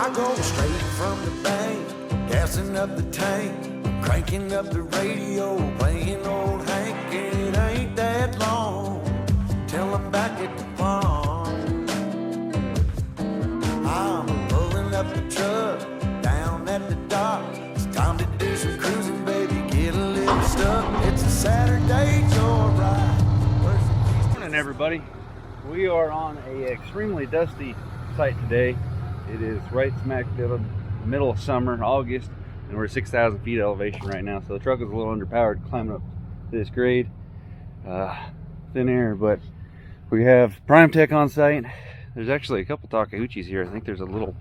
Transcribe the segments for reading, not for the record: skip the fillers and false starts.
I go straight from the bank, gassing up the tank, cranking up the radio, playing old Hank. It ain't that long till I'm back at the pond. I'm pulling up the truck down at the dock. It's time to do some cruising, baby, get a little stuck. It's a Saturday joyride. Good morning, everybody. We are on a extremely dusty site today. It is right smack in the middle of summer, August, and we're 6,000 feet elevation right now, so the truck is a little underpowered climbing up this grade. Thin air, but we have Prime Tech on site. There's actually a couple Takeuchis here. I think there's a little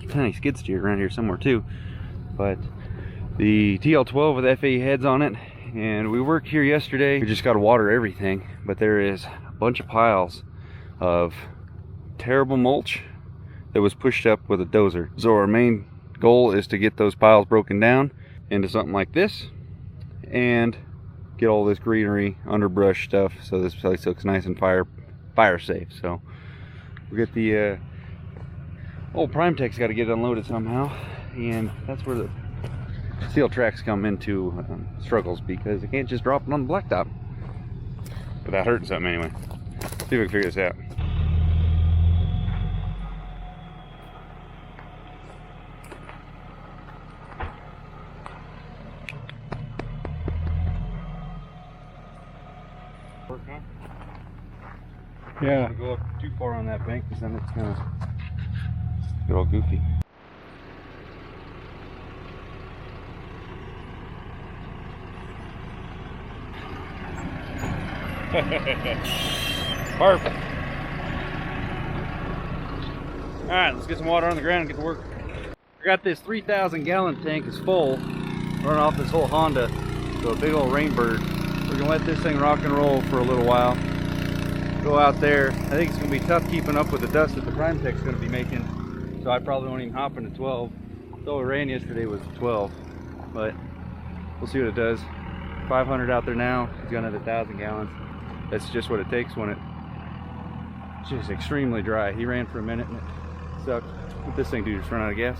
tiny skid steer around here somewhere too. But the TL12 with FAE heads on it, and we worked here yesterday. We just got to water everything, but there is a bunch of piles of terrible mulch that was pushed up with a dozer. So our main goal is to get those piles broken down into something like this and get all this greenery, underbrush stuff, so this place looks nice and fire safe. So we get the old Prime Tech's got to get it unloaded somehow, and that's where the steel tracks come into struggles, because they can't just drop it on the blacktop without hurting something anyway. See if we can figure this out. Yeah. Don't go up too far on that bank, because then it's gonna get all goofy. Perfect. All right, let's get some water on the ground and get to work. I got this 3,000 gallon tank is full, running off this whole Honda, so a big old Rainbird. We're gonna let this thing rock and roll for a little while. Go out there. I think it's gonna be tough keeping up with the dust that the Prime Tech's gonna be making, so I probably won't even hop into 12. Though it ran yesterday was 12, but we'll see what it does. 500 out there now. He's got another 1,000 gallons. That's just what it takes when it's just extremely dry. He ran for a minute and it sucked. What this thing do? Just run out of gas?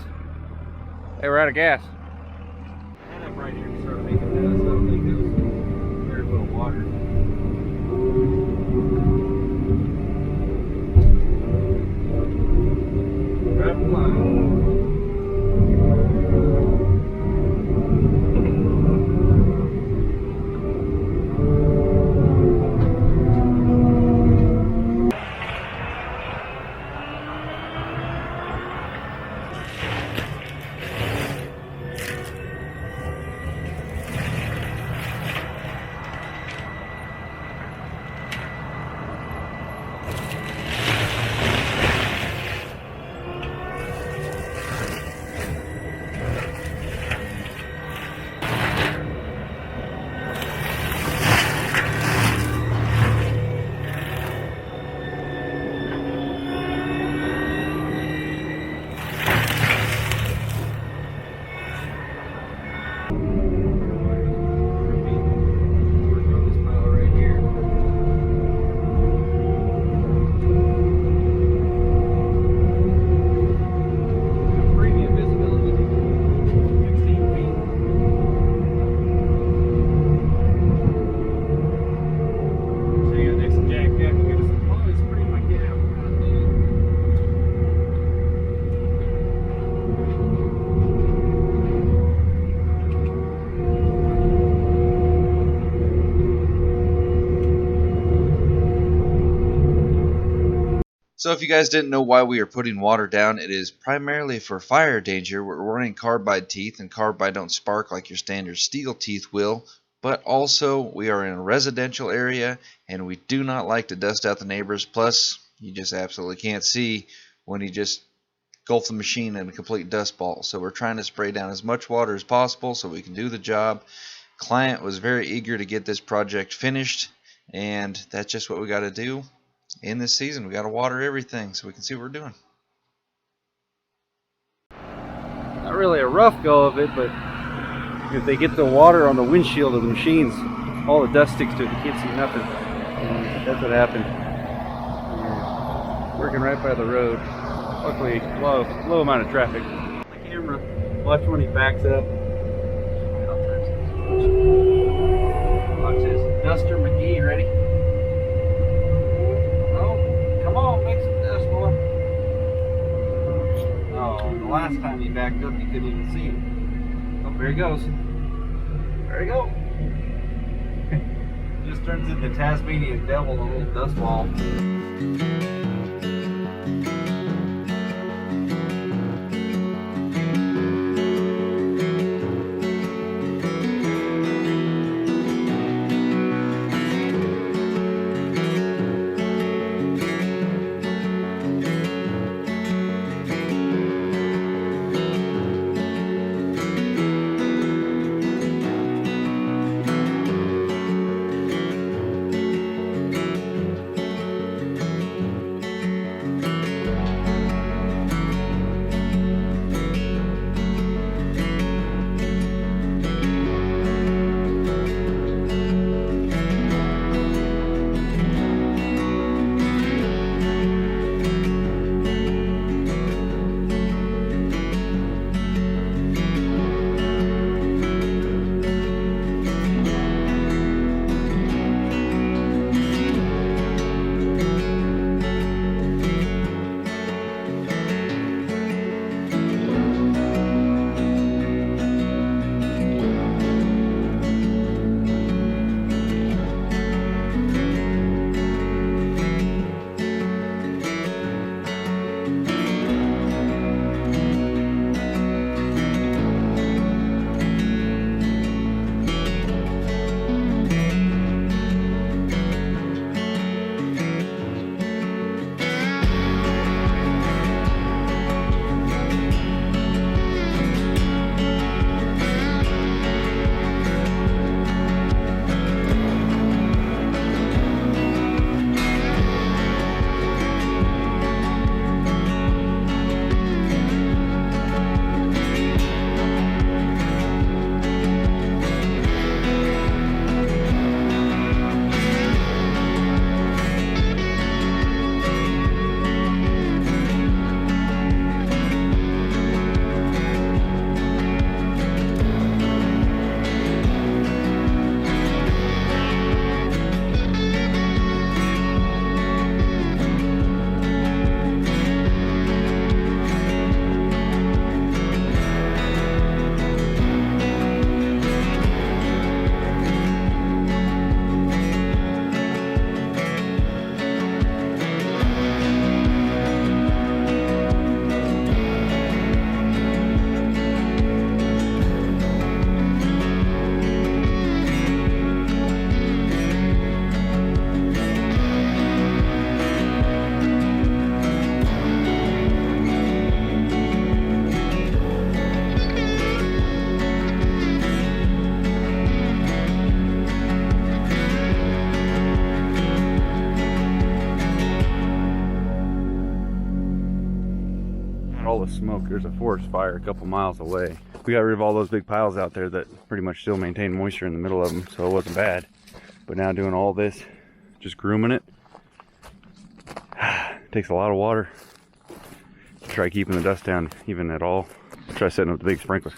Hey, we're out of gas. And I'm right here to start making dust. I don't think there's very little water. Grab the line. So if you guys didn't know why we are putting water down, it is primarily for fire danger. We're running carbide teeth, and carbide don't spark like your standard steel teeth will. But also, we are in a residential area, and we do not like to dust out the neighbors. Plus, you just absolutely can't see when you just gulf the machine in a complete dust ball. So we're trying to spray down as much water as possible so we can do the job. Client was very eager to get this project finished, and that's just what we got to do. In this season, we got to water everything so we can see what we're doing. Not really a rough go of it, but if they get the water on the windshield of the machines, all the dust sticks to it. You can't see nothing. And that's what happened. We're working right by the road. Luckily, low amount of traffic. The camera, watch when he backs up. Watch this. Duster McGee, ready? Oh, come on, make some dust, boy. Oh, the last time he backed up, you couldn't even see him. Oh, there he goes. There he goes. Just turns into Tasmanian devil, a little dust ball. All the smoke, there's a forest fire a couple miles away. We got rid of all those big piles out there that pretty much still maintain moisture in the middle of them, so it wasn't bad. But now doing all this, just grooming it, takes a lot of water. Try keeping the dust down even at all. Try setting up the big sprinklers.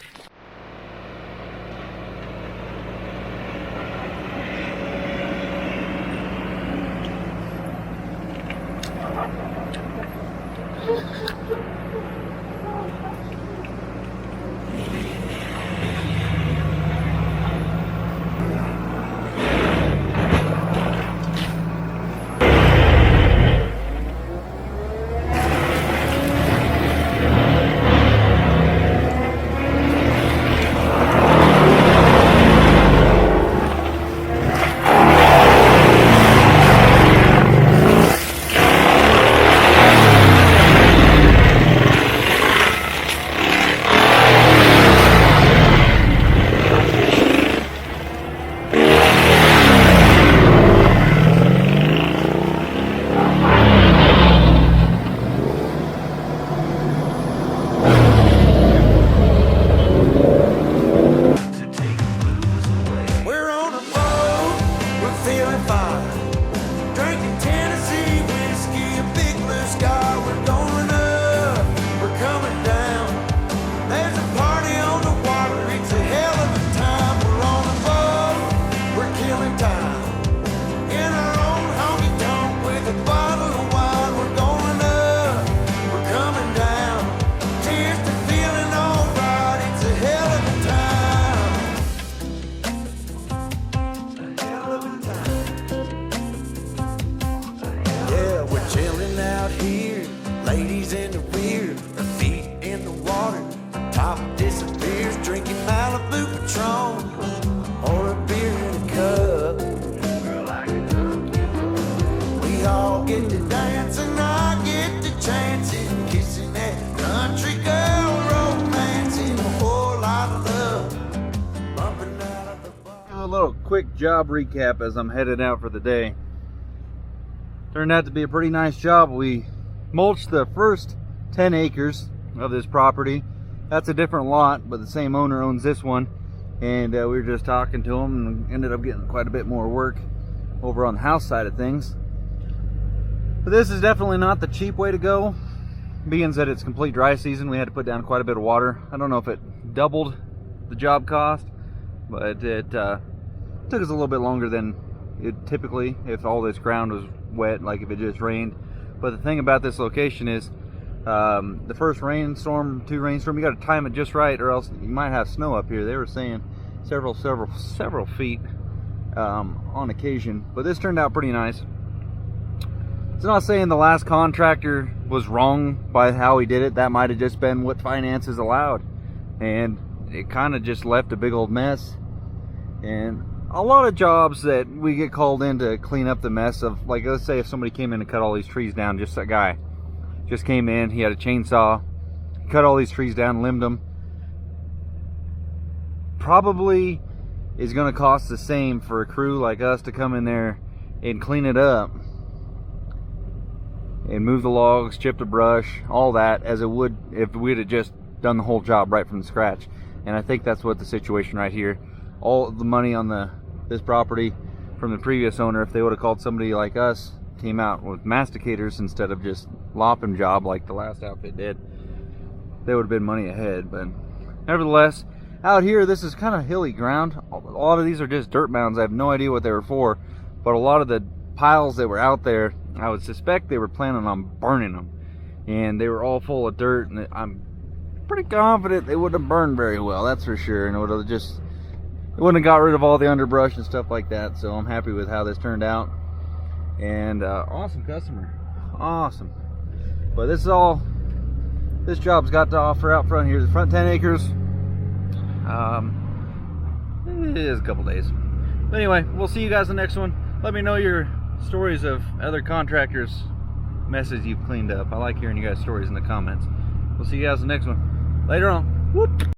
get to dancing, I get to chancing, kissing that country girl, romancing, a whole lot of love, bumping out of the bar. A little quick job recap as I'm headed out for the day. Turned out to be a pretty nice job. We mulched the first 10 acres of this property. That's a different lot, but the same owner owns this one. And we were just talking to him and ended up getting quite a bit more work over on the house side of things. But this is definitely not the cheap way to go. Being that it's complete dry season, we had to put down quite a bit of water. I don't know if it doubled the job cost, but it took us a little bit longer than it typically if all this ground was wet, like if it just rained. But the thing about this location is the first rainstorm, 2 rainstorms, you got to time it just right or else you might have snow up here. They were saying several feet on occasion, but this turned out pretty nice. It's not saying the last contractor was wrong by how he did it. That might have just been what finances allowed, and it kind of just left a big old mess. And a lot of jobs that we get called in to clean up the mess of, like, let's say if somebody came in and cut all these trees down, just a guy just came in, he had a chainsaw, cut all these trees down, limbed them, probably is going to cost the same for a crew like us to come in there and clean it up and move the logs, chip the brush, all that, as it would if we'd have just done the whole job right from the scratch. And I think that's what the situation right here. All the money on this property from the previous owner, if they would have called somebody like us, came out with masticators instead of just lopping job like the last outfit did, they would have been money ahead. But nevertheless, out here this is kind of hilly ground. A lot of these are just dirt mounds. I have no idea what they were for, but a lot of the piles that were out there, I would suspect they were planning on burning them, and they were all full of dirt, and I'm pretty confident they wouldn't have burned very well, that's for sure. And it would have just, it wouldn't have got rid of all the underbrush and stuff like that. So I'm happy with how this turned out. And awesome customer, awesome. But this is all this job's got to offer out front here. The front 10 acres, it is a couple days. But anyway, we'll see you guys in the next one. Let me know your stories of other contractors' messes you've cleaned up. I like hearing you guys' stories in the comments. We'll see you guys in the next one. Later on. Whoop.